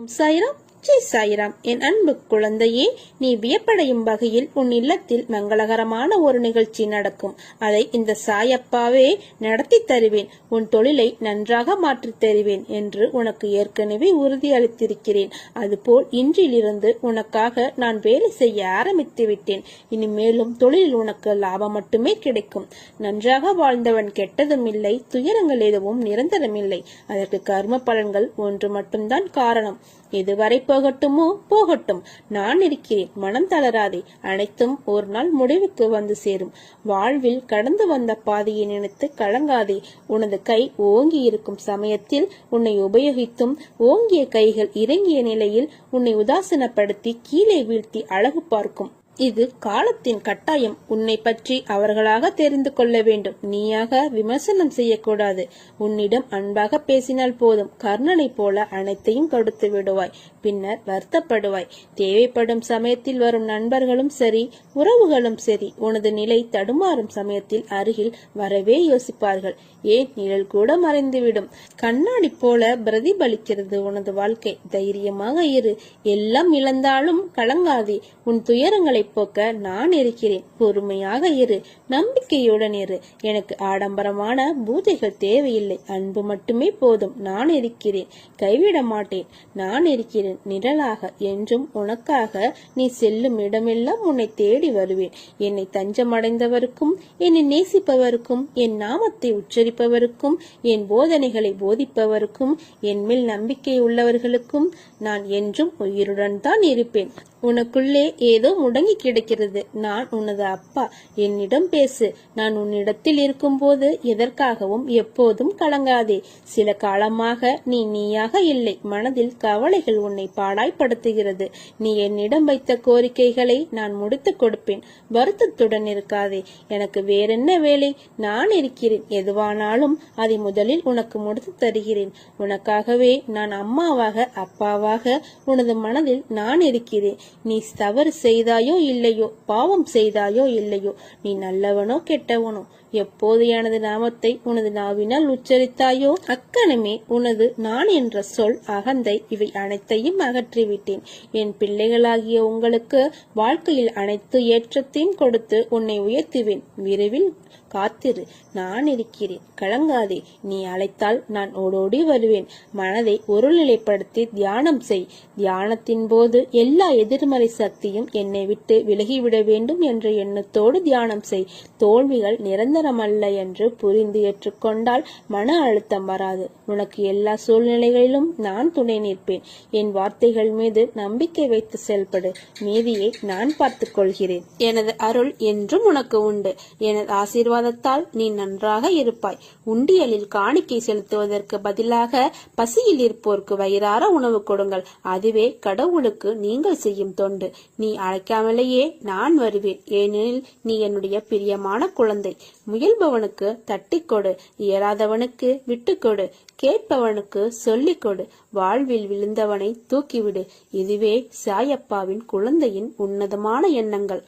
சாய்ராம், ஜெய் சாய்ராம். என் அன்பு குழந்தையே, நீ வியப்படையும் வகையில் உன் இல்லத்தில் மங்களகரமான ஒரு நிகழ்ச்சி நடக்கும். அதை இந்த சாயப்பாவே நடத்தி தருவேன். உன் தொழிலை நன்றாக மாற்றித் தருவேன் என்று உனக்கு ஏற்கனவே உறுதி அளித்திருக்கிறேன். அதுபோல் இன்றிலிருந்து உனக்காக நான் வேலை செய்ய ஆரம்பித்து விட்டேன். இனிமேலும் தொழிலில் உனக்கு லாபம் மட்டுமே கிடைக்கும். நன்றாக வாழ்ந்தவன் கெட்டதும் இல்லை, துயரங்கள் எதுவும் நிரந்தரமில்லை. அதற்கு கர்ம பலன்கள் ஒன்று மட்டும்தான் காரணம். எதுவரை போகட்டுமோ போகட்டும், நான் இருக்கிறேன். மனம் தளராதே. அனைத்தும் ஒரு நாள் முடிவுக்கு வந்து சேரும். வாழ்வில் கடந்து வந்த பாதையை நினைத்து கலங்காதே. உனது கை ஓங்கி இருக்கும் சமயத்தில் உன்னை உபயோகித்தும் ஓங்கிய கைகள் இறங்கிய நிலையில் உன்னை உதாசீனப்படுத்தி கீழே வீழ்த்தி அழகு பார்க்கும். இது காலத்தின் கட்டாயம். உன்னை பற்றி அவர்களாக தெரிந்து கொள்ள வேண்டும். நீயாக விமர்சனம் செய்யக்கூடாது. உன்னிடம் அன்பாக பேசினால் போதும். கர்ணனை போல அனைத்தையும் கொடுத்து விடுவாய். பின்னர் வருத்தப்படுவாய். தேவைப்படும் சமயத்தில் வரும் நண்பர்களும் சரி, உறவுகளும் சரி, உனது நிலை தடுமாறும் சமயத்தில் அருகில் வரவே யோசிப்பார்கள். ஏன் நிழல் கூட மறைந்துவிடும். கண்ணாடி போல பிரதிபலிக்கிறது உனது வாழ்க்கை. தைரியமாக இரு. எல்லாம் இழந்தாலும் கலங்காதே. உன் துயரங்களை போக்க நான் இருக்கிறேன். பொறுமையாக இரு. நம்பிக்கையுடன் இரு. எனக்கு ஆடம்பரமான பூஜைகள் தேவையில்லை. அன்பு மட்டுமே போதும். நான் இருக்கிறேன். கைவிட மாட்டேன். நான் இருக்கிறேன். நிழலாக என்றும் உனக்காக. நீ செல்லும் இடமெல்லாம் உன்னை தேடி வருவேன். என்னை தஞ்சமடைந்தவருக்கும், என்னை நேசிப்பவருக்கும், என் நாமத்தை உச்சரிப்பவருக்கும், என் போதனைகளை போதிப்பவருக்கும், என் மேல் நம்பிக்கை உள்ளவர்களுக்கும் நான் என்றும் உயிருடன் தான் இருப்பேன். உனக்குள்ளே ஏதோ முடங்கி கிடக்கிறது. நான் உனது அப்பா. என்னிடம் பேசு. நான் உன்னிடத்தில் இருக்கும் போது எதற்காகவும் எப்போதும் கலங்காதே. சில காலமாக நீயாக இல்லை. மனதில் கவலைகள் உன்னை பாடாய்படுத்துகிறது. நீ என்னிடம் வைத்த கோரிக்கைகளை நான் முடித்து கொடுப்பேன். வருத்தத்துடன் இருக்காதே. எனக்கு வேறென்ன வேலை? நான் இருக்கிறேன். எதுவானாலும் அதை முதலில் உனக்கு முடித்து தருகிறேன். உனக்காகவே நான் அம்மாவாக, அப்பாவாக உனது மனதில் நான் இருக்கிறேன். நீ தவறு செய்தாயோ இல்லையோ, பாவம் செய்தாயோ இல்லையோ, நீ நல்லவனோ கெட்டவனோ, எப்போது எனது நாமத்தை உனது நாவினால் உச்சரித்தாயோ அக்கணமே உனது நான் என்ற சொல், அகந்தை இவை அனைத்தையும் அகற்றிவிட்டேன். என் பிள்ளைகளாகிய உங்களுக்கு வாழ்க்கையில் அனைத்து ஏற்றத்தையும் கொடுத்து உன்னை உயர்த்துவேன். விரைவில் காத்திரு. நான் இருக்கிறேன். கலங்காதே. நீ அழைத்தால் நான் ஓடோடி வருவேன். மனதை ஒருநிலைப்படுத்தி தியானம் செய். தியானத்தின் போது எல்லா எதிர்மறை சக்தியும் என்னை விட்டு விலகிவிட வேண்டும் என்ற எண்ணத்தோடு தியானம் செய். தோல்விகள் நிரந்தரமல்ல என்று புரிந்து ஏற்றுக்கொண்டால் மன அழுத்தம் வராது. உனக்கு எல்லா சூழ்நிலைகளிலும் நான் துணை நிற்பேன். என் வார்த்தைகள் மீது நம்பிக்கை வைத்து செயல்படு. மீதியை நான் பார்த்துக் கொள்கிறேன். எனது அருள் என்றும் உனக்கு உண்டு. எனது ஆசீர்வாதத்தால் நீ நன்றாக இருப்பாய். உண்டியலில் காணிக்கை செலுத்துவதற்கு பதிலாக பசியில் இருப்போருக்கு வயிறார உணவு கொடுங்கள். அதுவே கடவுளுக்கு நீங்கள் செய்யும் தொண்டு. நீ அழைக்காமலேயே நான் வருவேன். ஏனெனில் நீ என்னுடைய பிரியமான குழந்தை. முயல்பவனுக்கு தட்டிக்கொடு. இயலாதவனுக்கு விட்டுக்கொடு. கேட்பவனுக்கு சொல்லிக் கொடு. வாழ்வில் விழுந்தவனை தூக்கிவிடு. இதுவே சாயப்பாவின் குழந்தையின் உன்னதமான எண்ணங்கள்.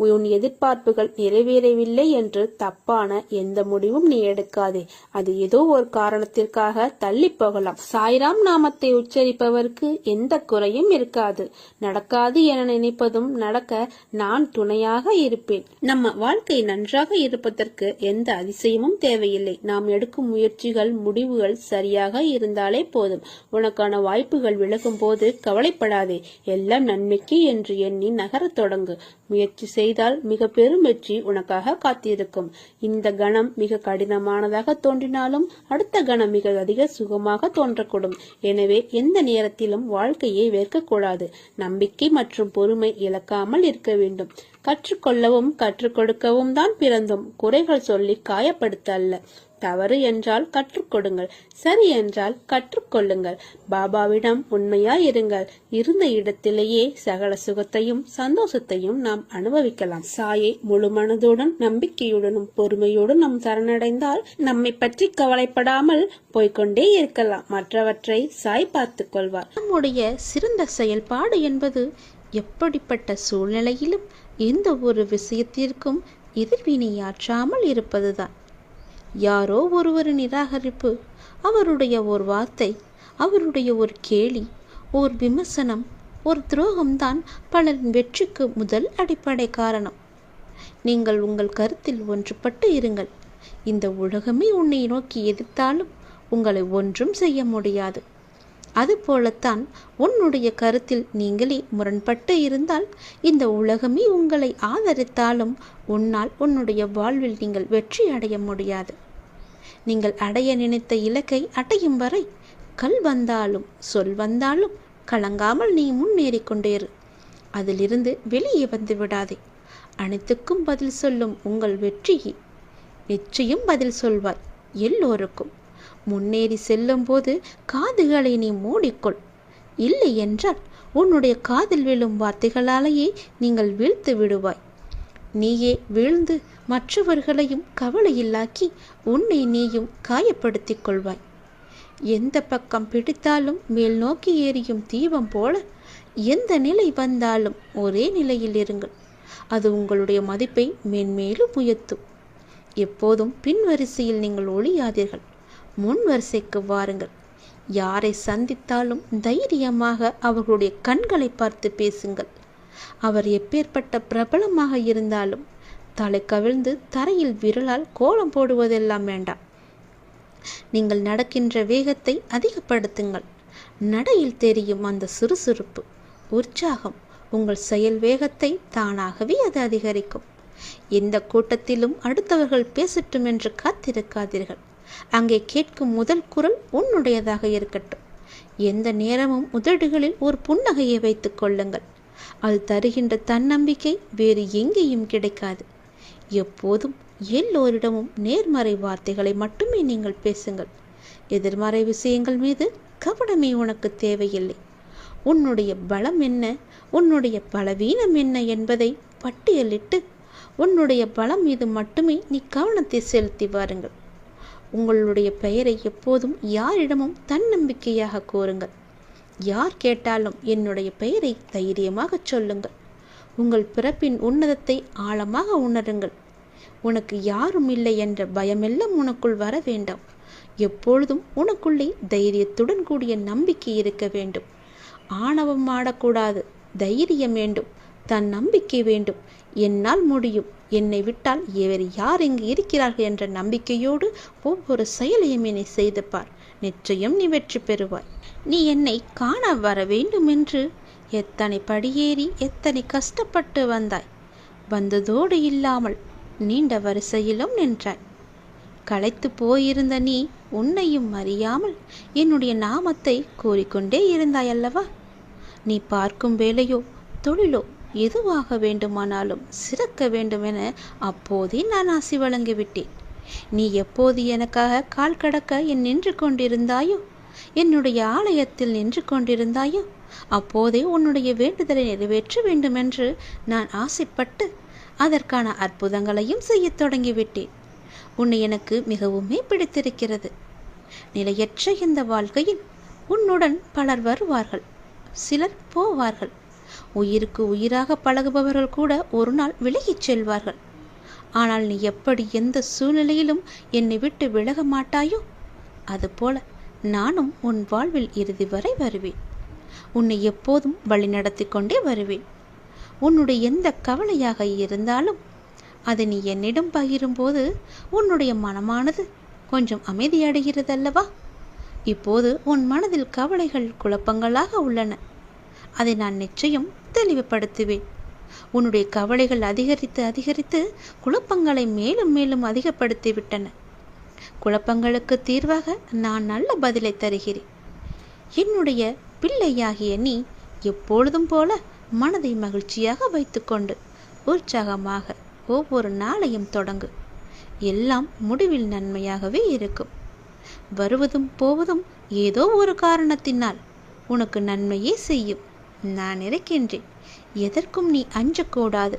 உன் எதிர்பார்ப்புகள் நிறைவேறவில்லை என்று தப்பான எந்த முடிவும் நீ எடுக்காதே. அது ஏதோ ஒரு காரணத்திற்காக தள்ளி போகலாம். சாய்ராம் நாமத்தை உச்சரிப்பவருக்கு எந்த குறையும் இருக்காது. நடக்காது என நினைப்பதும் நடக்க நான் துணையாக இருப்பேன். நம்ம வாழ்க்கை நன்றாக இருப்பதற்கு எந்த அதிசயமும் தேவையில்லை. நாம் எடுக்கும் முயற்சிகள், முடிவுகள் சரியாக இருந்தாலே போதும். உனக்கான வாய்ப்புகள் விலகும் போது கவலைப்படாதே. எல்லாம் நன்மைக்கு என்று எண்ணி நகரத் தொடங்கு. முயற்சி செய்தால் மிக பெரும் வெற்றி உனக்காக காத்திருக்கும். இந்த கணம் மிக கடினமானதாக தோன்றினாலும் அடுத்த கணம் மிக அதிக சுகமாக தோன்றக்கூடும். எனவே எந்த நேரத்திலும் வாழ்க்கையை வெறுக்கக்கூடாது. நம்பிக்கை மற்றும் பொறுமை இழக்காமல் இருக்க வேண்டும். கற்றுக்கொள்ளவும் கற்றுக் கொடுக்கவும் தான் பிறந்தோம். குறைகள் சொல்லி காயப்படுத்த அல்ல. தவறு என்றால் கற்றுக் கொடுங்கள். சரி என்றால் கற்றுக்கொள்ளுங்கள். பாபாவிடம் உண்மையாயிருங்கள். இருந்த இடத்திலேயே சகல சுகத்தையும் சந்தோஷத்தையும் நாம் அனுபவிக்கலாம். சாயை முழு மனதுடன், நம்பிக்கையுடனும் பொறுமையோடும் நாம் சரணடைந்தால் நம்மை பற்றி கவலைப்படாமல் போய்கொண்டே இருக்கலாம். மற்றவற்றை சாய் பார்த்துக் கொள்வார். நம்முடைய சிறந்த செயல்பாடு என்பது எப்படிப்பட்ட சூழ்நிலையிலும் எந்த ஒரு விஷயத்திற்கும் எதிர்வினையாற்றாமல் இருப்பதுதான். யாரோ ஒருவரின் நிராகரிப்பு, அவருடைய ஒரு வார்த்தை, அவருடைய ஒரு கேலி, ஓர் விமர்சனம், ஒரு துரோகம்தான் பலரின் வெற்றிக்கு முதல் அடிப்படை காரணம். நீங்கள் உங்கள் கருத்தில் ஒன்றுபட்டு இருங்கள். இந்த உலகமே உன்னை நோக்கி எதிர்த்தாலும் உங்களை ஒன்றும் செய்ய முடியாது. அதுபோலத்தான் உன்னுடைய கருத்தில் நீங்களே முரண்பட்டு இருந்தால் இந்த உலகமே உங்களை ஆதரித்தாலும் உன்னால் உன்னுடைய வாழ்வில் நீங்கள் வெற்றி அடைய முடியாது. நீங்கள் அடைய நினைத்த இலக்கை அடையும் வரை கல் வந்தாலும் சொல் வந்தாலும் கலங்காமல் நீ முன்னேறி கொண்டேறு. அதிலிருந்து வெளியே வந்து விடாதே. அனைத்துக்கும் பதில் சொல்லும் உங்கள் வெற்றியை நிச்சயம் பதில் சொல்வாய் எல்லோருக்கும். முன்னேறி செல்லும் போது காதுகளை நீ மூடிக்கொள். இல்லை என்றால் உன்னுடைய காதில் விழும் வார்த்தைகளாலேயே நீங்கள் வீழ்த்து விடுவாய். நீயே வீழ்ந்து மற்றவர்களையும் கவலையில்லாக்கி உன்னை நீயும் காயப்படுத்திக் கொள்வாய். எந்த பக்கம் பிடித்தாலும் மேல் நோக்கி எரியும் தீபம் போல எந்த நிலை வந்தாலும் ஒரே நிலையில் இருங்கள். அது உங்களுடைய மதிப்பை மேன்மேலும் உயர்த்தும். எப்போதும் பின்வரிசையில் நீங்கள் ஒளியாதீர்கள், முன் வரிசைக்கு வாருங்கள். யாரை சந்தித்தாலும் தைரியமாக அவர்களுடைய கண்களை பார்த்து பேசுங்கள். அவர் எப்பேற்பட்ட பிரபலமாக இருந்தாலும் தலை கவிழ்ந்து தரையில் விரலால் கோலம் போடுவதெல்லாம் வேண்டாம். நீங்கள் நடக்கின்ற வேகத்தை அதிகப்படுத்துங்கள். நடையில் தெரியும் அந்த சுறுசுறுப்பு, உற்சாகம் உங்கள் செயல் வேகத்தை தானாகவே அது அதிகரிக்கும். எந்த கூட்டத்திலும் அடுத்தவர்கள் பேசட்டும் என்று காத்திருக்காதீர்கள். அங்கே கேட்கும் முதல் குரல் உன்னுடையதாக இருக்கட்டும். எந்த நேரமும் உதடுகளில் ஒரு புன்னகையை வைத்துக் கொள்ளுங்கள். அது தருகின்ற தன்னம்பிக்கை வேறு எங்கேயும் கிடைக்காது. எப்போதும் எல்லோரிடமும் நேர்மறை வார்த்தைகளை மட்டுமே நீங்கள் பேசுங்கள். எதிர்மறை விஷயங்கள் மீது கவனமே உனக்கு தேவையில்லை. உன்னுடைய பலம் என்ன, உன்னுடைய பலவீனம் என்ன என்பதை பட்டியலிட்டு உன்னுடைய பலம் மீது மட்டுமே நீ கவனத்தை செலுத்தி வாருங்கள். உங்களுடைய பெயரை எப்போதும் யாரிடமும் தன்னம்பிக்கையாக கூறுங்கள். யார் கேட்டாலும் என்னுடைய பெயரை தைரியமாக சொல்லுங்கள். உங்கள் பிறப்பின் உன்னதத்தை ஆழமாக உணருங்கள். உனக்கு யாரும் இல்லை என்ற பயமெல்லாம் உனக்குள் வர வேண்டாம். எப்பொழுதும் உனக்குள்ளே தைரியத்துடன் கூடிய நம்பிக்கை இருக்க வேண்டும். ஆணவம் ஆடக்கூடாது. தைரியம் வேண்டும், தன் நம்பிக்கை வேண்டும். என்னால் முடியும், என்னை விட்டால் வேறு யார் இங்கு இருக்கிறார்கள் என்ற நம்பிக்கையோடு ஒவ்வொரு செயலையும் என்னை செய்து பார். நிச்சயம் நீ வெற்றி பெறுவாய். நீ என்னை காண வர வேண்டும் என்று எத்தனை படியேறி எத்தனை கஷ்டப்பட்டு வந்தாய். வந்ததோடு இல்லாமல் நீண்ட வரிசையிலும் நின்றாய். களைத்து போயிருந்த நீ உன்னையும் அறியாமல் என்னுடைய நாமத்தை கூறிக்கொண்டே இருந்தாய் அல்லவா? நீ பார்க்கும் வேலையோ தொழிலோ எதுவாக வேண்டுமானாலும் சிறக்க வேண்டுமென அப்போதே நான் ஆசி வழங்கிவிட்டேன். நீ எப்போது எனக்காக கால் கடக்க நின்று கொண்டிருந்தாயோ, என்னுடைய ஆலயத்தில் நின்று கொண்டிருந்தாயோ, அப்போதே உன்னுடைய வேண்டுதலை நிறைவேற்ற வேண்டுமென்று நான் ஆசைப்பட்டு அதற்கான அற்புதங்களையும் செய்ய தொடங்கிவிட்டேன். உன்னை எனக்கு மிகவுமே பிடித்திருக்கிறது. நிலையற்ற இந்த வாழ்க்கையில் உன்னுடன் பலர் வருவார்கள், சிலர் போவார்கள். உயிருக்கு உயிராக பழகுபவர்கள் கூட ஒரு நாள் விலகிச் செல்வார்கள். ஆனால் நீ எப்படி எந்த சூழ்நிலையிலும் என்னை விட்டு விலக மாட்டாயோ, அதுபோல நானும் உன் வாழ்வில் இறுதி வரை வருவேன். உன்னை எப்போதும் வழி நடத்தி கொண்டே வருவேன். உன்னுடைய எந்த கவலையாக இருந்தாலும் அதை நீ என்னிடம் பகிரும்போது உன்னுடைய மனமானது கொஞ்சம் அமைதியடைகிறதல்லவா? இப்போது உன் மனதில் கவலைகள் குழப்பங்களாக உள்ளன. அதை நான் நிச்சயம் தெளிவுபடுத்துவேன். உன்னுடைய கவலைகள் அதிகரித்து அதிகரித்து குழப்பங்களை மேலும் மேலும் அதிகப்படுத்தி விட்டன. குழப்பங்களுக்கு தீர்வாக நான் நல்ல பதிலை தருகிறேன். என்னுடைய பிள்ளையாகிய நீ எப்பொழுதும் போல மனதை மகிழ்ச்சியாக வைத்துக்கொண்டு உற்சாகமாக ஒவ்வொரு நாளையும் தொடங்கு. எல்லாம் முடிவில் நன்மையாகவே இருக்கும். வருவதும் போவதும் ஏதோ ஒரு காரணத்தினால் உனக்கு நன்மையே செய்யும். நான் இருக்கின்றேன். எதற்கும் நீ அஞ்சக்கூடாது,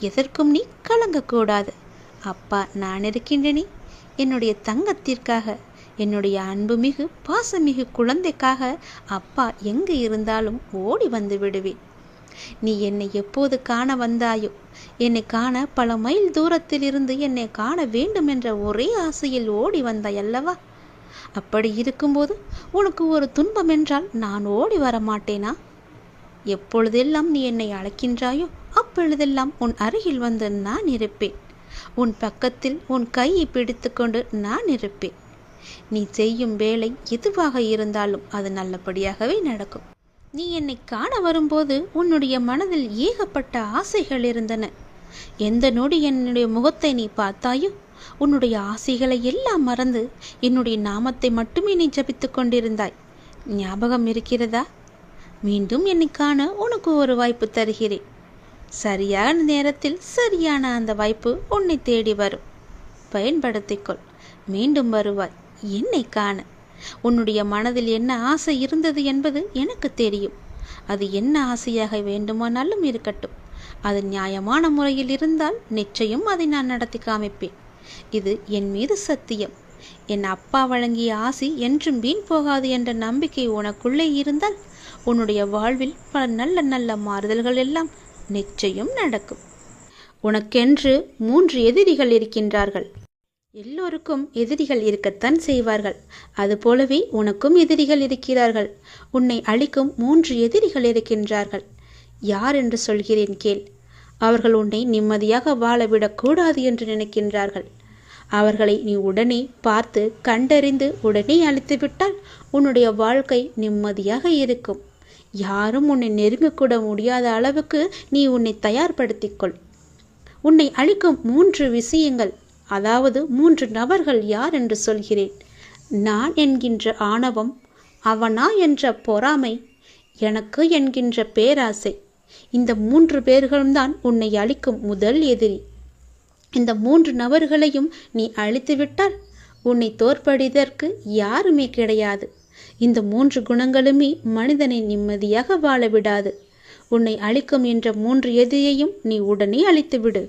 எதற்கும் நீ கலங்கக்கூடாது. அப்பா நான் இருக்கின்றேனே. என்னுடைய தங்கத்திற்காக, என்னுடைய அன்புமிகு பாசமிகு குழந்தைக்காக அப்பா எங்கு இருந்தாலும் ஓடி வந்து விடுவேன். நீ என்னை எப்போது காண வந்தாயோ, என்னை காண பல மைல் தூரத்தில் இருந்து என்னை காண வேண்டும் என்ற ஒரே ஆசையில் ஓடி வந்தாய் அல்லவா? அப்படி இருக்கும்போது உனக்கு ஒரு துன்பம் என்றால் நான் ஓடி வர மாட்டேனா? எப்பொழுதெல்லாம் நீ என்னை அழைக்கின்றாயோ அப்பொழுதெல்லாம் உன் அருகில் வந்து நான் இருப்பேன். உன் பக்கத்தில் உன் கையை பிடித்து கொண்டு நான் இருப்பேன். நீ செய்யும் வேலை எதுவாக இருந்தாலும் அது நல்லபடியாகவே நடக்கும். நீ என்னை காண வரும்போது உன்னுடைய மனதில் ஏகப்பட்ட ஆசைகள் இருந்தன. எந்த நொடி என்னுடைய முகத்தை நீ பார்த்தாயோ உன்னுடைய ஆசைகளை எல்லாம் மறந்து என்னுடைய நாமத்தை மட்டுமே நீ ஜபித்து கொண்டிருந்தாய். ஞாபகம் இருக்கிறதா? மீண்டும் என்னை காண உனக்கு ஒரு வாய்ப்பு தருகிறேன். சரியான நேரத்தில் சரியான அந்த வாய்ப்பு உன்னை தேடி வரும். பயன்படுத்திக்கொள். மீண்டும் வருவாய் என்னை காண. உன்னுடைய மனதில் என்ன ஆசை இருந்தது என்பது எனக்கு தெரியும். அது என்ன ஆசையாக வேண்டுமானாலும் இருக்கட்டும். அது நியாயமான முறையில் இருந்தால் நிச்சயம் அதை நான் நடத்தி காமிப்பேன். இது என் மீது சத்தியம். என் அப்பா வழங்கிய ஆசி என்றும் வீண் போகாது என்ற நம்பிக்கை உனக்குள்ளே இருந்தால் உன்னுடைய வாழ்வில் பல நல்ல நல்ல மாறுதல்கள் எல்லாம் நிச்சயம் நடக்கும். உனக்கென்று 3 எதிரிகள் இருக்கின்றார்கள். எல்லோருக்கும் எதிரிகள் இருக்கத்தான் செய்வார்கள். அதுபோலவே உனக்கும் எதிரிகள் இருக்கிறார்கள். உன்னை அழிக்கும் 3 எதிரிகள் இருக்கின்றார்கள். யார் என்று சொல்கிறேன் கேள். அவர்கள் உன்னை நிம்மதியாக வாழவிடக்கூடாது என்று நினைக்கின்றார்கள். அவர்களை நீ உடனே பார்த்து கண்டறிந்து உடனே அழித்துவிட்டால் உன்னுடைய வாழ்க்கை நிம்மதியாக இருக்கும். யாரும் உன்னை நெருங்கக்கூட முடியாத அளவுக்கு நீ உன்னை தயார்படுத்திக்கொள். உன்னை அழிக்கும் 3 விஷயங்கள், அதாவது 3 நபர்கள் யார் என்று சொல்கிறேன். நான் என்கின்ற ஆணவம், அவனா என்ற பொறாமை, எனக்கு என்கின்ற பேராசை. இந்த 3 பேர்களும் தான் உன்னை அழிக்கும் முதல் எதிரி. இந்த 3 நபர்களையும் நீ அழித்துவிட்டால் உன்னை தோற்படிதற்கு யாருமே கிடையாது. இந்த 3 குணங்களுமே மனிதனை நிம்மதியாக வாழவிடாது. உன்னை அழிக்கும் என்ற 3 எதிரியையும் நீ உடனே அழித்துவிடு.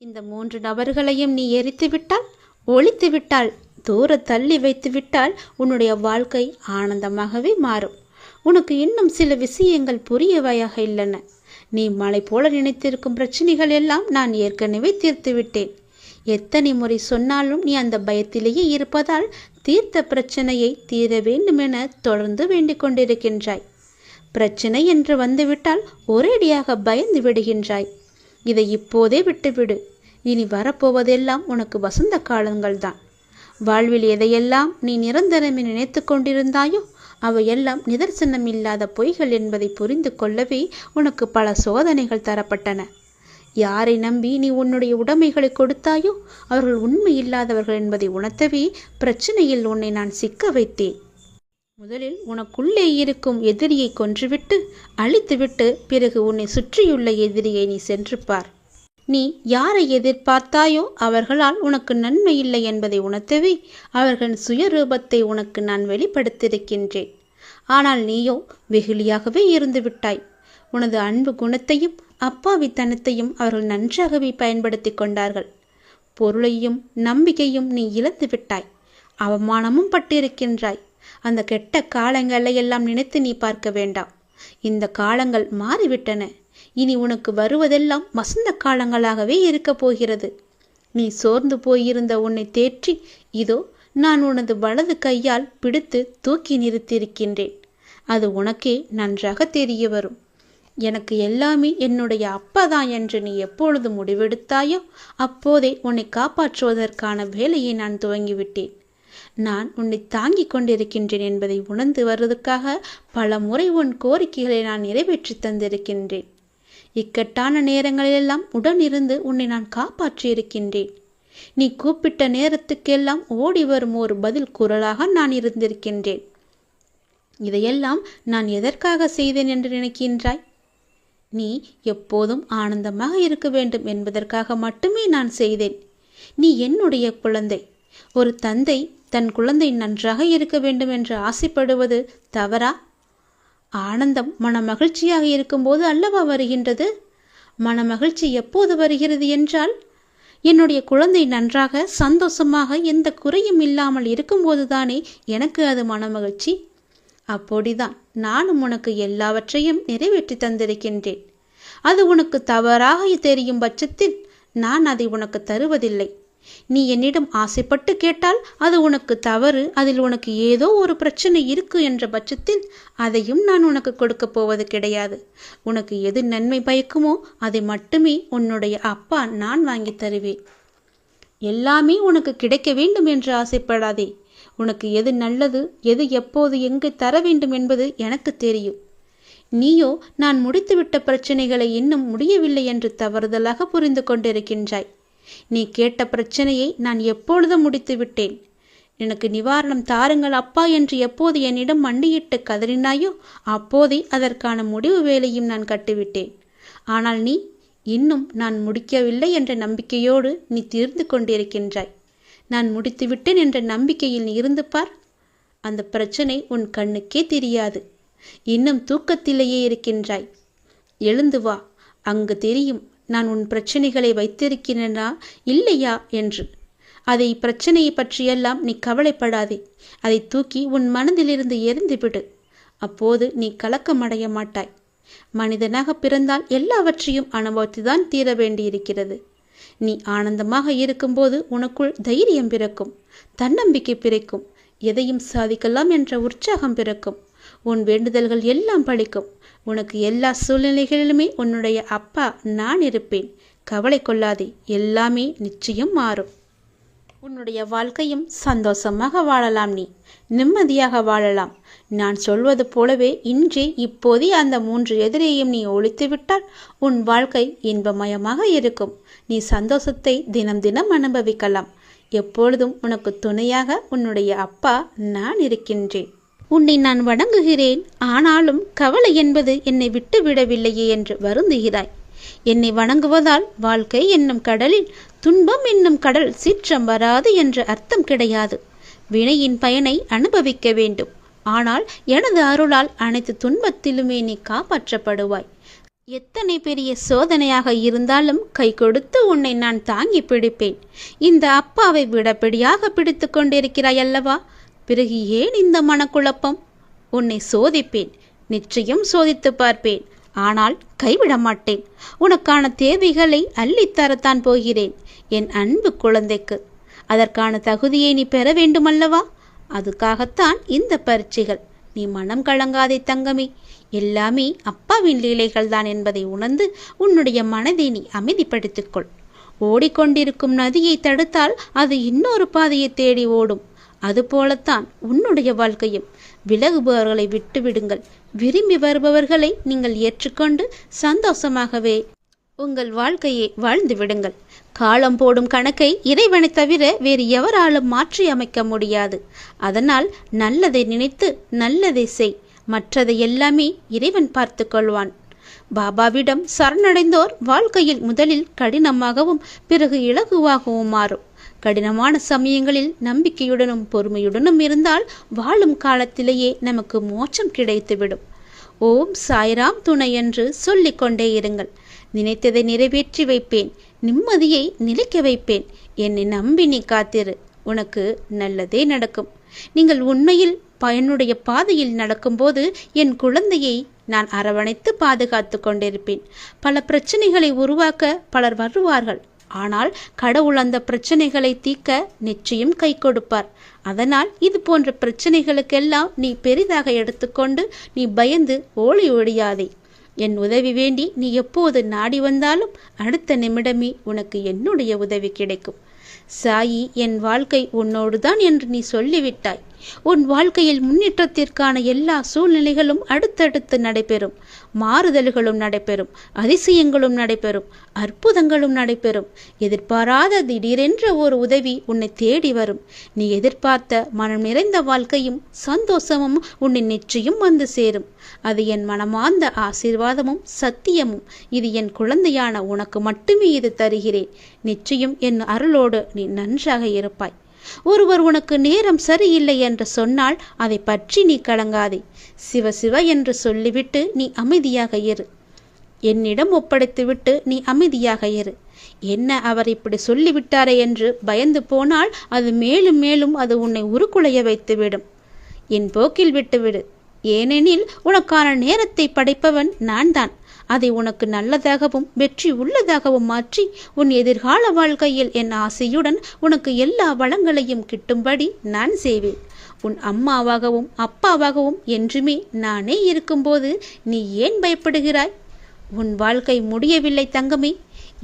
இந்த 3 நபர்களையும் நீ எரித்துவிட்டால், ஒழித்துவிட்டால், தூர தள்ளி வைத்துவிட்டால் உன்னுடைய வாழ்க்கை ஆனந்தமாகவே மாறும். உனக்கு இன்னும் சில விஷயங்கள் புரியவையாக இல்லைன. நீ மலை போல நினைத்திருக்கும் பிரச்சனைகள் எல்லாம் நான் ஏற்கனவே தீர்த்து விட்டேன். எத்தனை முறை சொன்னாலும் நீ அந்த பயத்திலேயே இருப்பதால் தீர்த்த பிரச்சனையை தீர வேண்டும் என தொடர்ந்து வேண்டிக் கொண்டிருக்கின்றாய். பிரச்சனை என்று வந்துவிட்டால் ஒரேடியாக பயந்து விடுகின்றாய். இதை இப்போதே விட்டுவிடு. இனி வரப்போவதெல்லாம் உனக்கு வசந்த காலங்கள்தான். வாழ்வில் எதையெல்லாம் நீ நிரந்தரமே நினைத்து கொண்டிருந்தாயோ அவையெல்லாம் நிதர்சனம் இல்லாத பொய்கள் என்பதை புரிந்து கொள்ளவே உனக்கு பல சோதனைகள் தரப்பட்டன. யாரை நம்பி நீ உன்னுடைய உடைமைகளை கொடுத்தாயோ அவர்கள் உண்மை இல்லாதவர்கள் என்பதை உணர்த்தவே பிரச்சனையில் உன்னை நான் சிக்க வைத்தேன். முதலில் உனக்குள்ளே இருக்கும் எதிரியை கொன்றுவிட்டு அழித்துவிட்டு பிறகு உன்னை சுற்றியுள்ள எதிரியை நீ சென்று பார். நீ யாரை எதிர்பார்த்தாயோ அவர்களால் உனக்கு நன்மை இல்லை என்பதை உணர்த்தவே அவர்களின் சுயரூபத்தை உனக்கு நான் வெளிப்படுத்தியிருக்கின்றேன். ஆனால் நீயோ வெகுளியாகவே இருந்து விட்டாய். உனது அன்பு குணத்தையும் அப்பாவித்தனத்தையும் அவர்கள் நன்றாகவே பயன்படுத்தி கொண்டார்கள். பொருளையும் நம்பிக்கையும் நீ இழந்து விட்டாய். அவமானமும் பட்டிருக்கின்றாய். அந்த கெட்ட காலங்களை எல்லாம் நினைத்து நீ பார்க்க வேண்டாம். இந்த காலங்கள் மாறிவிட்டன. இனி உனக்கு வருவதெல்லாம் வசந்த காலங்களாகவே இருக்கப் போகிறது. நீ சோர்ந்து போயிருந்த உன்னை தேற்றி இதோ நான் உனது வலது கையால் பிடித்து தூக்கி நிறுத்தியிருக்கின்றேன். அது உனக்கே நன்றாக தெரிய வரும். எனக்கு எல்லாமே என்னுடைய அப்பாதான் என்று நீ எப்பொழுது முடிவெடுத்தாயோ அப்போதே உன்னை காப்பாற்றுவதற்கான வேலையை நான் துவங்கிவிட்டேன். நான் உன்னை தாங்கிக் கொண்டிருக்கின்றேன் என்பதை உணர்ந்து வருவதற்காக பல முறை உன் கோரிக்கைகளை நான் நிறைவேற்றி தந்திருக்கின்றேன். இக்கட்டான நேரங்களிலெல்லாம் உடனிருந்து உன்னை நான் காப்பாற்றியிருக்கின்றேன். நீ கூப்பிட்ட நேரத்துக்கெல்லாம் ஓடி வரும் ஒரு பதில் குரலாக நான் இருந்திருக்கின்றேன். இதையெல்லாம் நான் எதற்காக செய்தேன் என்று நினைக்கின்றாய்? நீ எப்போதும் ஆனந்தமாக இருக்க வேண்டும் என்பதற்காக மட்டுமே நான் செய்தேன். நீ என்னுடைய குழந்தை. ஒரு தந்தை தன் குழந்தை நன்றாக இருக்க வேண்டும் என்று ஆசைப்படுவது தவறா? ஆனந்தம் மன மகிழ்ச்சியாக இருக்கும்போது அல்லவா வருகின்றது? மன மகிழ்ச்சி எப்போது வருகிறது என்றால் என்னுடைய குழந்தை நன்றாக சந்தோஷமாக எந்த குறையும் இல்லாமல் இருக்கும்போது தானே எனக்கு அது மன மகிழ்ச்சி. அப்படிதான் நானும் உனக்கு எல்லாவற்றையும் நிறைவேற்றி தந்திருக்கின்றேன். அது உனக்கு தவறாக தெரியும் பட்சத்தில் நான் அதை உனக்கு தருவதில்லை. நீ என்னிடம் ஆசைப்பட்டு கேட்டால் அது உனக்கு தவறு, அதில் உனக்கு ஏதோ ஒரு பிரச்சனை இருக்கு என்ற பட்சத்தில் அதையும் நான் உனக்கு கொடுக்கப் போவது கிடையாது. உனக்கு எது நன்மை பயக்குமோ அதை மட்டுமே உன்னுடைய அப்பா நான் வாங்கி தருவேன். எல்லாமே உனக்கு கிடைக்க வேண்டும் என்று ஆசைப்படாதே. உனக்கு எது நல்லது, எது எப்போது எங்கு தர வேண்டும் என்பது எனக்கு தெரியும். நீயோ நான் முடித்துவிட்ட பிரச்சனைகளை இன்னும் முடியவில்லை என்று தவறுதலாக புரிந்து கொண்டிருக்கின்றாய். நீ கேட்ட பிரச்சனையை நான் எப்பொழுதும் முடித்து விட்டேன். எனக்கு நிவாரணம் தாருங்கள் அப்பா என்று எப்போது என்னிடம் மண்டியிட்டு கதறினாயோ அப்போதே அதற்கான முடிவு வேலையும் நான் கட்டிவிட்டேன். ஆனால் நீ இன்னும் நான் முடிக்கவில்லை என்ற நம்பிக்கையோடு நீ தீர்ந்து கொண்டிருக்கின்றாய். நான் முடித்துவிட்டேன் என்ற நம்பிக்கையில் நீ இருந்து பார். அந்த பிரச்சனை உன் கண்ணுக்கே தெரியாது. இன்னும் தூக்கத்திலேயே இருக்கின்றாய். எழுந்து வா, அங்கு தெரியும் நான் உன் பிரச்சனைகளை வைத்திருக்கிறேனா இல்லையா என்று. அதை பிரச்சனையை பற்றியெல்லாம் நீ கவலைப்படாதே. அதை தூக்கி உன் மனதிலிருந்து எரிந்துவிடு. அப்போது நீ கலக்கமடைய மாட்டாய். மனிதனாக பிறந்தால் எல்லாவற்றையும் அனுபவித்துதான் தீர வேண்டியிருக்கிறது. நீ ஆனந்தமாக இருக்கும்போது உனக்குள் தைரியம் பிறக்கும், தன்னம்பிக்கை பிறக்கும், எதையும் சாதிக்கலாம் என்ற உற்சாகம் பிறக்கும். உன் வேண்டுதல்கள் எல்லாம் பலிக்கும். உனக்கு எல்லா சூழ்நிலைகளிலுமே உன்னுடைய அப்பா நான் இருப்பேன். கவலை கொள்ளாதே, எல்லாமே நிச்சயம் மாறும். உன்னுடைய வாழ்க்கையும் சந்தோஷமாக வாழலாம். நீ நிம்மதியாக வாழலாம். நான் சொல்வது போலவே இன்றே இப்போதே அந்த 3 எதிரையும் நீ ஒழித்துவிட்டால் உன் வாழ்க்கை இன்பமயமாக இருக்கும். நீ சந்தோஷத்தை தினம் தினம் அனுபவிக்கலாம். எப்பொழுதும் உனக்கு துணையாக உன்னுடைய அப்பா நான் இருக்கின்றேன். உன்னை நான் வணங்குகிறேன், ஆனாலும் கவலை என்பது என்னை விட்டு விடவில்லையே என்று வருந்துகிறாய். என்னை வணங்குவதால் வாழ்க்கை என்னும் கடலில் துன்பம் என்னும் கடல் சீற்றம் வராது என்ற அர்த்தம் கிடையாது. வினையின் பயனை அனுபவிக்க வேண்டும். ஆனால் எனது அருளால் அனைத்து துன்பத்திலுமே நீ காப்பாற்றப்படுவாய். எத்தனை பெரிய சோதனையாக இருந்தாலும் கை கொடுத்து உன்னை நான் தாங்கி பிடிப்பேன். இந்த அப்பாவை விடப்பிடியாக பிடித்து கொண்டிருக்கிறாய் அல்லவா? பிறகு ஏன் இந்த மனக்குழப்பம்? உன்னை சோதிப்பேன், நிச்சயம் சோதித்து பார்ப்பேன். ஆனால் கைவிட மாட்டேன். உனக்கான தேவைகளை அள்ளித்தரத்தான் போகிறேன் என் அன்பு குழந்தைக்கு. அதற்கான தகுதியை நீ பெற வேண்டுமல்லவா? அதுக்காகத்தான் இந்த பரீட்சைகள். நீ மனம் கலங்காதே தங்கமே. எல்லாமே அப்பாவின் லீலைகள் தான் என்பதை உணர்ந்து உன்னுடைய மனதை நீ அமைதிப்படுத்திக்கொள். ஓடிக்கொண்டிருக்கும் நதியை தடுத்தால் அது இன்னொரு பாதையை தேடி ஓடும். அதுபோலத்தான் உன்னுடைய வாழ்க்கையும். விலகுபவர்களை விட்டு விடுங்கள். விரும்பி வருபவர்களை நீங்கள் ஏற்றுக்கொண்டு சந்தோஷமாகவே உங்கள் வாழ்க்கையை வாழ்ந்து விடுங்கள். காலம் போடும் கணக்கை இறைவனை தவிர வேறு எவராலும் மாற்றி அமைக்க முடியாது. அதனால் நல்லதை நினைத்து நல்லதை செய். மற்றதை எல்லாமே இறைவன் பார்த்து கொள்வான். பாபாவிடம் சரணடைந்தோர் வாழ்க்கையில் முதலில் கடினமாகவும் பிறகு இலகுவாகவும் மாறும். கடினமான சமயங்களில் நம்பிக்கையுடனும் பொறுமையுடனும் இருந்தால் வாழும் காலத்திலேயே நமக்கு மோட்சம் கிடைத்துவிடும். ஓம் சாய்ராம் துணை என்று சொல்லிக்கொண்டே இருங்கள். நினைத்ததை நிறைவேற்றி வைப்பேன், நிம்மதியை நிலைக்க வைப்பேன். என்னை நம்பி நீ காத்திரு, உனக்கு நல்லதே நடக்கும். நீங்கள் உண்மையில் பயனுடைய பாதையில் நடக்கும்போது என் குழந்தையை நான் அரவணைத்து பாதுகாத்து கொண்டிருப்பேன். பல பிரச்சனைகளை உருவாக்க பலர் வருவார்கள். ஆனால் கடவுள் அந்த பிரச்சனைகளை தீர்க்க நிச்சயம் கை கொடுப்பார். அதனால் இது போன்ற பிரச்சனைகளுக்கெல்லாம் நீ பெரிதாக எடுத்துக்கொண்டு நீ பயந்து ஓடி ஒழியாதே. என் உதவி வேண்டி நீ எப்போது நாடி வந்தாலும் அடுத்த நிமிடமே உனக்கு என்னுடைய உதவி கிடைக்கும். சாயி, என் வாழ்க்கை உன்னோடுதான் என்று நீ சொல்லிவிட்டாய். உன் வாழ்க்கையில் முன்னேற்றத்திற்கான எல்லா சூழ்நிலைகளும் அடுத்தடுத்து நடைபெறும். மாறுதல்களும் நடைபெறும், அதிசயங்களும் நடைபெறும், அற்புதங்களும் நடைபெறும். எதிர்பாராத திடீரென்ற ஒரு உதவி உன்னை தேடி வரும். நீ எதிர்பார்த்த மனம் நிறைந்த வாழ்க்கையும் சந்தோஷமும் உன்னை நிச்சயம் வந்து சேரும். அது என் மனமார்ந்த ஆசீர்வாதமும் சத்தியமும். இது என் குழந்தையான உனக்கு மட்டுமே இது தருகிறேன். நிச்சயம் என் அருளோடு நீ நன்றாக இருப்பாய். ஒருவர் உனக்கு நேரம் சரியில்லை என்று சொன்னால் அதை பற்றி நீ கலங்காதே. சிவ சிவ என்று சொல்லிவிட்டு நீ அமைதியாக இரு. என்னிடம் ஒப்படைத்துவிட்டு நீ அமைதியாக இரு. என்ன அவர் இப்படி சொல்லிவிட்டாரே என்று பயந்து போனால் அது மேலும் மேலும் அது உன்னை உருக்குலைய வைத்துவிடும். என் போக்கில் விட்டுவிடு. ஏனெனில் உனக்கான நேரத்தை படைப்பவன் நான் தான். அதை உனக்கு நல்லதாகவும் வெற்றி உள்ளதாகவும் மாற்றி உன் எதிர்கால வாழ்க்கையில் என் ஆசையுடன் உனக்கு எல்லா வளங்களையும் கிட்டும்படி நான் செய்வேன். உன் அம்மாவாகவும் அப்பாவாகவும் என்றுமே நானே இருக்கும்போது நீ ஏன் பயப்படுகிறாய்? உன் வாழ்க்கை முடியவில்லை தங்கமே,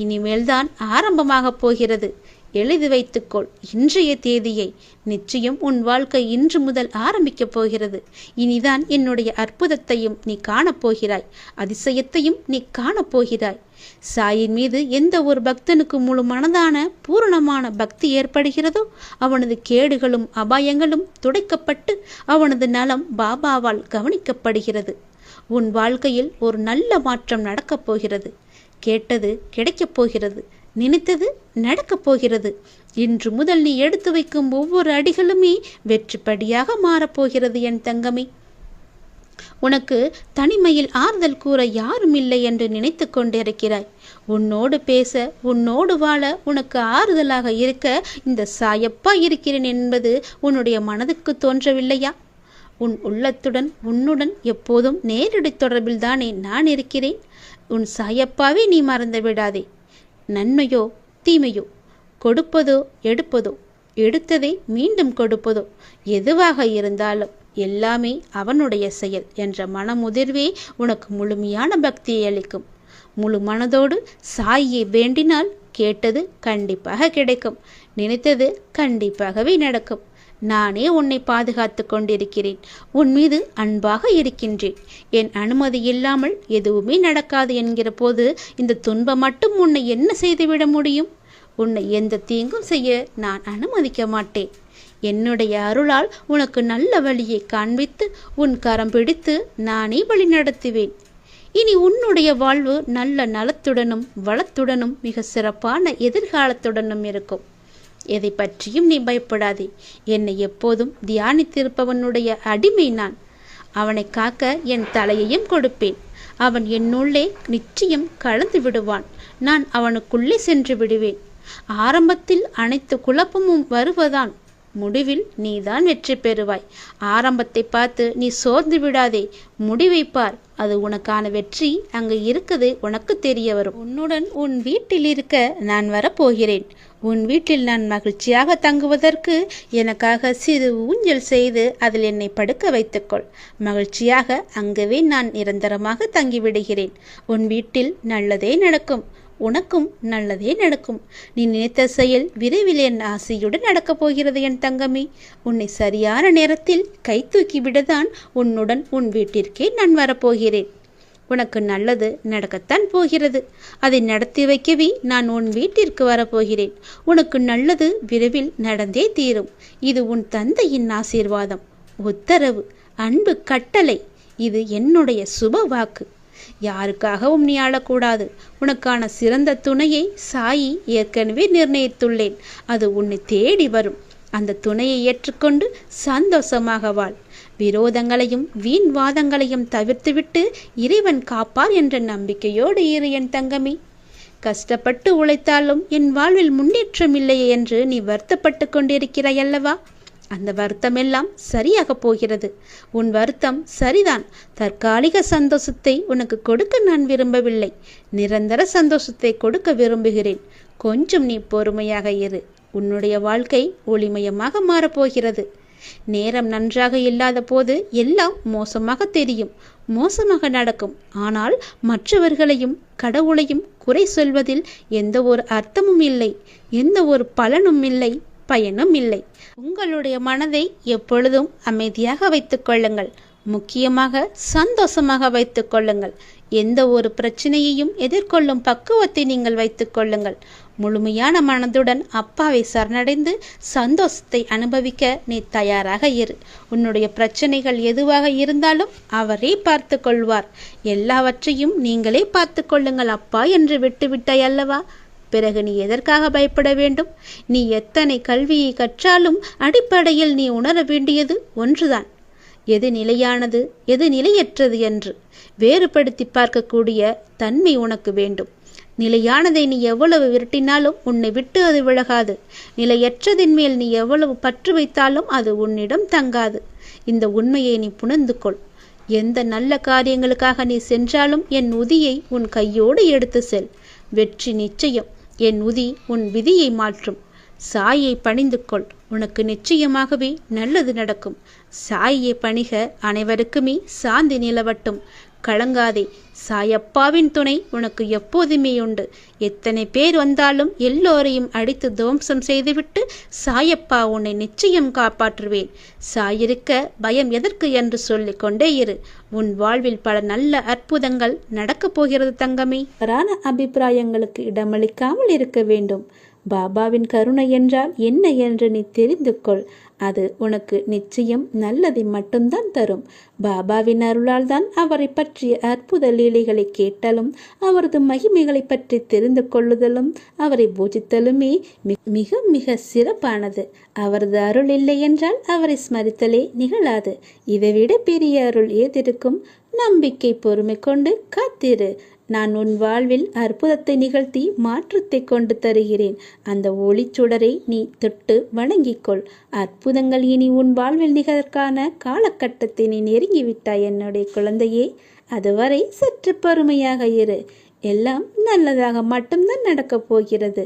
இனிமேல்தான் ஆரம்பமாகப் போகிறது. எழுதி வைத்துக்கொள் இன்றைய தேதியை. நிச்சயம் உன் வாழ்க்கை இன்று முதல் ஆரம்பிக்கப் போகிறது. இனிதான் என்னுடைய அற்புதத்தையும் நீ காணப்போகிறாய், அதிசயத்தையும் நீ காணப்போகிறாய். சாயின் மீது எந்த ஒரு பக்தனுக்கு முழு மனதான பூரணமான பக்தி ஏற்படுகிறதோ அவனது கேடுகளும் அபாயங்களும் துடைக்கப்பட்டு அவனது நலம் பாபாவால் கவனிக்கப்படுகிறது. உன் வாழ்க்கையில் ஒரு நல்ல மாற்றம் நடக்கப் போகிறது. கேட்டது கிடைக்கப் போகிறது, நினைத்தது நடக்கப் போகிறது. இன்று முதல் நீ எடுத்து வைக்கும் ஒவ்வொரு அடிகளுமே வெற்றிப்படியாக மாறப்போகிறது என் தங்கமே. உனக்கு தனிமையில் ஆறுதல் கூற யாரும் இல்லை என்று நினைத்து கொண்டிருக்கிறாய். உன்னோடு பேச, உன்னோடு வாழ, உனக்கு ஆறுதலாக இருக்க இந்த சாயப்பா இருக்கிறேன் என்பது உன்னுடைய மனதுக்கு தோன்றவில்லையா? உன் உள்ளத்துடன் உன்னுடன் எப்போதும் நேரடி தொடர்பில் தானே நான் இருக்கிறேன். உன் சாயப்பாவே நீ மறந்து விடாதே. நன்மையோ தீமையோ, கொடுப்பதோ எடுப்பதோ, எடுத்ததை மீண்டும் கொடுப்பதோ, எதுவாக இருந்தாலும் எல்லாமே அவனுடைய செயல் என்ற மனமுதிர்வே உனக்கு முழுமையான பக்தியை அளிக்கும். முழு மனதோடு சாயை வேண்டினால் கேட்டது கண்டிப்பாக கிடைக்கும், நினைத்தது கண்டிப்பாகவே நடக்கும். நானே உன்னை பாதுகாத்து கொண்டிருக்கிறேன், உன் மீது அன்பாக இருக்கின்றேன். என் அனுமதி இல்லாமல் எதுவுமே நடக்காது என்கிற போது இந்த துன்பம் மட்டும் உன்னை என்ன செய்துவிட முடியும்? உன்னை எந்த தீங்கும் செய்ய நான் அனுமதிக்க மாட்டேன். என்னுடைய அருளால் உனக்கு நல்ல வழியை காண்பித்து உன் கரம் பிடித்து நானே வழி நடத்துவேன். இனி உன்னுடைய வாழ்வு நல்ல நலத்துடனும் வளத்துடனும் மிக சிறப்பான எதிர்காலத்துடனும் இருக்கும். எதை பற்றியும் நீ பயப்படாதே. என்னை எப்போதும் தியானித்திருப்பவனுடைய அடிமை நான். அவனை காக்க என் தலையையும் கொடுப்பேன். அவன் என்னுள்ளே நிச்சயம் கலந்து விடுவான். நான் அவனுக்குள்ளே சென்று விடுவேன். ஆரம்பத்தில் அனைத்து குழப்பமும் வருவதான், முடிவில் நீதான் வெற்றி பெறுவாய். ஆரம்பத்தை பார்த்து நீ சோர்ந்து விடாதே, முடிவை பார். அது உனக்கான வெற்றி அங்கு இருக்குது உனக்கு தெரிய வரும். உன்னுடன் உன் வீட்டில் இருக்க நான் வரப்போகிறேன். உன் வீட்டில் நான் மகிழ்ச்சியாக தங்குவதற்கு எனக்காக சிறு ஊஞ்சல் செய்து அதில் என்னை படுக்க வைத்துக்கொள். மகிழ்ச்சியாக அங்கவே நான் நிரந்தரமாக தங்கிவிடுகிறேன். உன் வீட்டில் நல்லதே நடக்கும், உனக்கும் நல்லதே நடக்கும். நீ நினைத்த செயல் விரைவில் என் ஆசையுடன் நடக்கப் போகிறது என் தங்கமே. உன்னை சரியான நேரத்தில் கை தூக்கி விடதான் உன்னுடன் உன் வீட்டிற்கே நான் வரப்போகிறேன். உனக்கு நல்லது நடக்கத்தான் போகிறது. அதை நடத்தி வைக்கவே நான் உன் வீட்டிற்கு வரப்போகிறேன். உனக்கு நல்லது விரைவில் நடந்தே தீரும். இது உன் தந்தையின் ஆசீர்வாதம், உத்தரவு, அன்பு கட்டளை. இது என்னுடைய சுப வாக்கு. யாருக்காகவும் நீ ஆளக்கூடாது. உனக்கான சிறந்த துணையை சாயி ஏற்கனவே நிர்ணயித்துள்ளேன். அது உன்னை தேடி வரும். அந்த துணையை ஏற்றுக்கொண்டு சந்தோஷமாக வாழ். விரோதங்களையும் வீண் வாதங்களையும் தவிர்த்துவிட்டு இறைவன் காப்பார் என்ற நம்பிக்கையோடு இரு என் தங்கமே. கஷ்டப்பட்டு உழைத்தாலும் என் வாழ்வில் முன்னேற்றம் இல்லையே என்று நீ வருத்தப்பட்டு கொண்டிருக்கிறாய் அல்லவா? அந்த வருத்தமெல்லாம் சரியாக போகிறது. உன் வருத்தம் சரிதான். தற்காலிக சந்தோஷத்தை உனக்கு கொடுக்க நான் விரும்பவில்லை. நிரந்தர சந்தோஷத்தை கொடுக்க விரும்புகிறேன். கொஞ்சம் நீ பொறுமையாக இரு. உன்னுடைய வாழ்க்கை ஒளிமயமாக மாறப்போகிறது. நேரம் நன்றாக இல்லாத போது எல்லாம் மோசமாக தெரியும், மோசமாக நடக்கும். ஆனால் மற்றவர்களையும் கடவுளையும் குறை சொல்வதில் எந்த ஒரு அர்த்தமும் இல்லை, எந்த ஒரு பலனும் இல்லை, பயனும் இல்லை. உங்களுடைய மனதை எப்பொழுதும் அமைதியாக வைத்துக் கொள்ளுங்கள். முக்கியமாக சந்தோஷமாக வைத்துக் கொள்ளுங்கள். எந்த ஒரு பிரச்சனையையும் எதிர்கொள்ளும் பக்குவத்தை நீங்கள் வைத்துக் கொள்ளுங்கள். முழுமையான மனதுடன் அப்பாவை சரணடைந்து சந்தோஷத்தை அனுபவிக்க நீ தயாராக இரு. உன்னுடைய பிரச்சனைகள் எதுவாக இருந்தாலும் அவரே பார்த்து கொள்வார். எல்லாவற்றையும் நீங்களே பார்த்து கொள்ளுங்கள் அப்பா என்று விட்டுவிட்டாய் அல்லவா? பிறகு நீ எதற்காக பயப்பட வேண்டும்? நீ எத்தனை கல்வியை கற்றாலும் அடிப்படையில் நீ உணர வேண்டியது ஒன்றுதான். எது நிலையானது எது நிலையற்றது என்று வேறுபடுத்தி பார்க்கக்கூடிய தன்மை உனக்கு வேண்டும். நிலையானதை நீ எவ்வளவு விரட்டினாலும் உன்னை விட்டு அது விலகாது. நிலையற்றதின் மேல் நீ எவ்வளவு பற்று வைத்தாலும் அது உன்னிடம் தங்காது. இந்த உண்மையை நீ புணர்ந்து கொள். எந்த நல்ல காரியங்களுக்காக நீ சென்றாலும் என் உதியை உன் கையோடு எடுத்து செல். வெற்றி நிச்சயம். என் உதி உன் விதியை மாற்றும். சாயை பணிந்து கொள், உனக்கு நிச்சயமாகவே நல்லது நடக்கும். சாயை பணிக, அனைவருக்குமே சாந்தி நிலவட்டும். கலங்காதே, சாயப்பாவின் துணை உனக்கு எப்போதுமே உண்டு. எத்தனை பேர் வந்தாலும் எல்லோரையும் அடித்து துவம்சம் செய்துவிட்டு சாயப்பா உன்னை நிச்சயம் காப்பாற்றுவேன். சாயிருக்க பயம் எதற்கு என்று சொல்லிக் கொண்டே இரு. உன் வாழ்வில் பல நல்ல அற்புதங்கள் நடக்கப் போகிறது தங்கமே. அபிப்பிராயங்களுக்கு இடமளிக்காமல் இருக்க வேண்டும். பாபாவின் கருணை என்றால் என்ன என்று நீ தெரிந்து கொள். அது உனக்கு நிச்சயம் நல்லதை மட்டும்தான் தரும். பாபாவின் அருளால் தான் அவரை பற்றிய அற்புத லீலைகளை கேட்டாலும் அவரது மகிமைகளை பற்றி தெரிந்து கொள்ளுதலும் அவரை பூஜித்தலுமே மிக மிக சிறப்பானது. அவரது அருள் இல்லை என்றால் அவரை ஸ்மரித்தலே நிகழாது. இதைவிட பெரிய அருள் ஏதிருக்கும்? நம்பிக்கை பொறுமை கொண்டு காத்திரு. நான் உன் வாழ்வில் அற்புதத்தை நிகழ்த்தி மாற்றத்தை கொண்டு தருகிறேன். அந்த ஒளிச்சுடரை நீ தொட்டு வணங்கிக்கொள். அற்புதங்கள் இனி உன் வாழ்வில் நிகழ்கான காலகட்டத்தை நீ நெருங்கிவிட்டாய் என்னுடைய குழந்தையே. அதுவரை சற்று பொறுமையாக இரு. எல்லாம் நல்லதாக மட்டும்தான் நடக்கப் போகிறது.